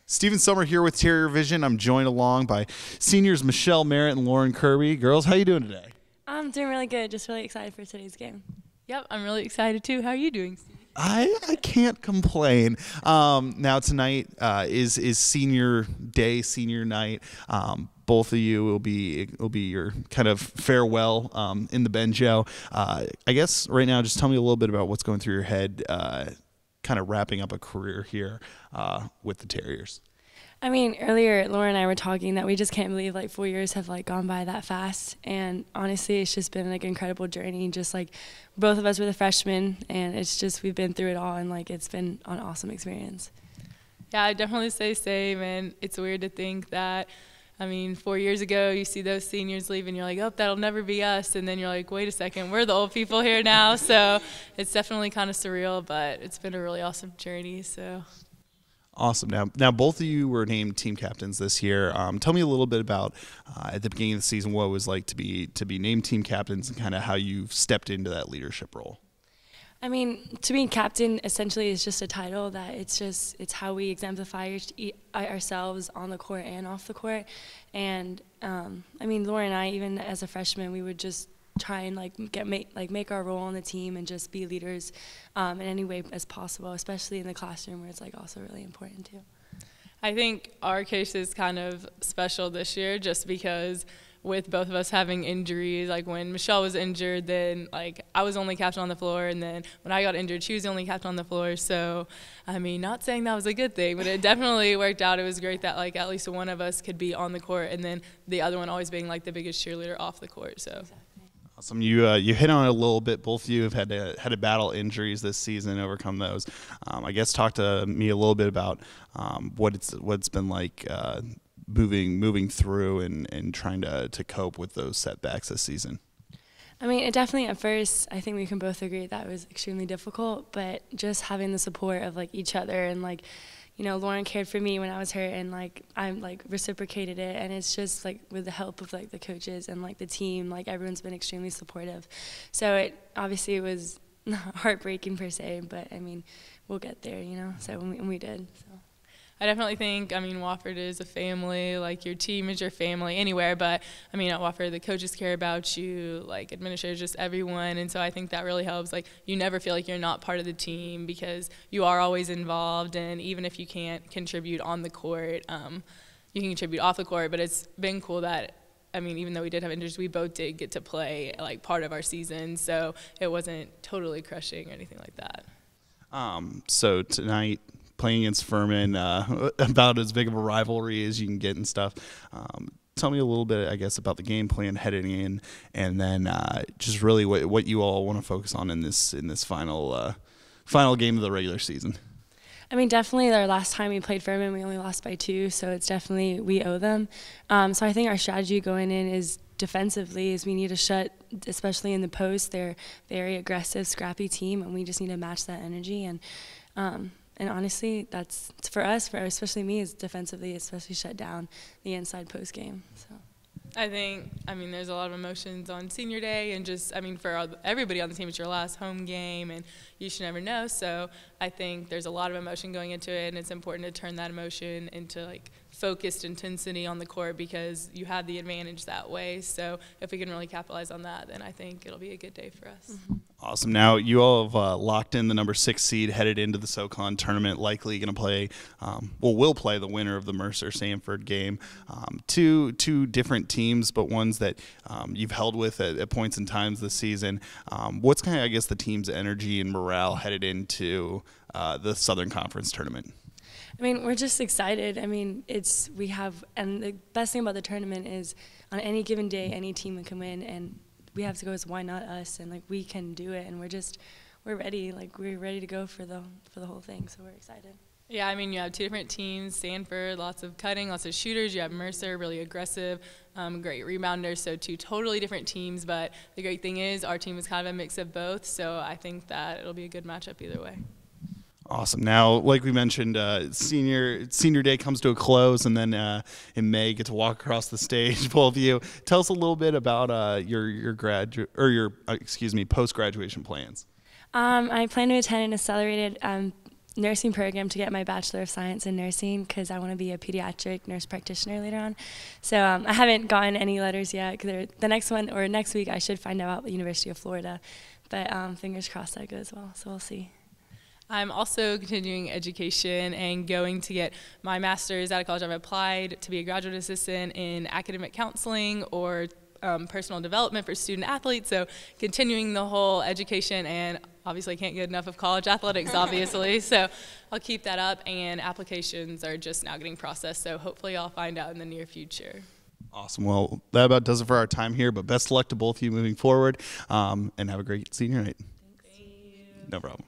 Steve Sommer here with TerrierVision. I'm joined along by seniors Michelle, Merrit, and Lauren Kirby. Girls, how you doing today? I'm doing really good. Just really excited for today's game. Yep, I'm really excited too. How are you doing, Steve? I can't complain. Now tonight is senior day, senior night. Both of you will be your kind of farewell in the Benjo. I guess right now, just tell me a little bit about what's going through your head, kind of wrapping up a career here with the Terriers. I mean, earlier Laura and I were talking that we just can't believe like 4 years have like gone by that fast, and honestly it's just been like an incredible journey. Just like both of us were the freshmen, and it's just we've been through it all, and like it's been an awesome experience. Yeah, I definitely say same, and it's weird to think that, I mean, 4 years ago you see those seniors leave and you're like, oh, that'll never be us, and then you're like, wait a second, we're the old people here now. So it's definitely kind of surreal, but it's been a really awesome journey. So awesome. Now both of you were named team captains this year. Tell me a little bit about at the beginning of the season what it was like to be named team captains and kind of how you've stepped into that leadership role. I mean, to be captain essentially is just a title that it's how we exemplify ourselves on the court and off the court. And I mean, Laura and I, even as a freshman, we would just try and make our role on the team and just be leaders in any way as possible, especially in the classroom where it's like also really important too. I think our case is kind of special this year just because with both of us having injuries, like when Michelle was injured, then like I was only captain on the floor, and then when I got injured, she was the only captain on the floor. So, I mean, not saying that was a good thing, but it definitely worked out. It was great that like at least one of us could be on the court, and then the other one always being like the biggest cheerleader off the court. So. Exactly. Awesome. You hit on it a little bit. Both of you have had to battle injuries this season, overcome those. I guess talk to me a little bit about what it's been like moving through and trying to cope with those setbacks this season. I mean, it definitely at first, I think we can both agree that it was extremely difficult, but just having the support of like each other and like, you know, Lauren cared for me when I was hurt, and like I'm like reciprocated it, and it's just like with the help of like the coaches and like the team, like everyone's been extremely supportive. So it was not heartbreaking per se, but I mean, we'll get there, you know. So when we did. So. I definitely think, I mean, Wofford is a family, like your team is your family anywhere, but I mean, at Wofford, the coaches care about you, like administrators, just everyone, and so I think that really helps. Like, you never feel like you're not part of the team because you are always involved, and even if you can't contribute on the court, you can contribute off the court, but it's been cool that, I mean, even though we did have injuries, we both did get to play, like, part of our season, so it wasn't totally crushing or anything like that. So tonight, playing against Furman, about as big of a rivalry as you can get and stuff. Tell me a little bit, I guess, about the game plan heading in, and then just really what you all want to focus on in this final game of the regular season. I mean, definitely our last time we played Furman, we only lost by 2, so it's definitely we owe them. So I think our strategy going in is defensively is we need to shut, especially in the post. They're very aggressive, scrappy team, and we just need to match that energy. And honestly, that's for us, especially me, is defensively, especially shut down the inside post game. So. I think, I mean, there's a lot of emotions on senior day, and just, I mean, for everybody on the team, it's your last home game, and you should never know. So I think there's a lot of emotion going into it, and it's important to turn that emotion into like focused intensity on the court because you have the advantage that way. So if we can really capitalize on that, then I think it'll be a good day for us. Mm-hmm. Awesome. Now you all have locked in the number 6 seed headed into the SoCon tournament. Likely going to play, will play the winner of the Mercer-Sanford game. Two different teams, but ones that you've held with at points in times this season. What's kind of, I guess, the team's energy and morale headed into the Southern Conference tournament? I mean, we're just excited. I mean, and the best thing about the tournament is on any given day, any team can win, and we have to go as why not us, and like we can do it, and we're ready. Like we're ready to go for the whole thing, so we're excited. Yeah, I mean, you have 2 different teams, Sanford, lots of cutting, lots of shooters. You have Mercer, really aggressive, great rebounder, so 2 totally different teams. But the great thing is our team is kind of a mix of both, so I think that it'll be a good matchup either way. Awesome. Now, like we mentioned, senior day comes to a close, and then in May get to walk across the stage. Both of you, tell us a little bit about your post graduation plans. I plan to attend an accelerated nursing program to get my Bachelor of Science in Nursing because I want to be a pediatric nurse practitioner later on. So I haven't gotten any letters yet. The next one, or next week, I should find out about the University of Florida. But fingers crossed that goes well, so we'll see. I'm also continuing education and going to get my master's out of college. I've applied to be a graduate assistant in academic counseling or personal development for student athletes, so continuing the whole education, and obviously can't get enough of college athletics, obviously, so I'll keep that up, and applications are just now getting processed, so hopefully I'll find out in the near future. Awesome. Well, that about does it for our time here, but best of luck to both of you moving forward, and have a great senior night. Thank you. No problem.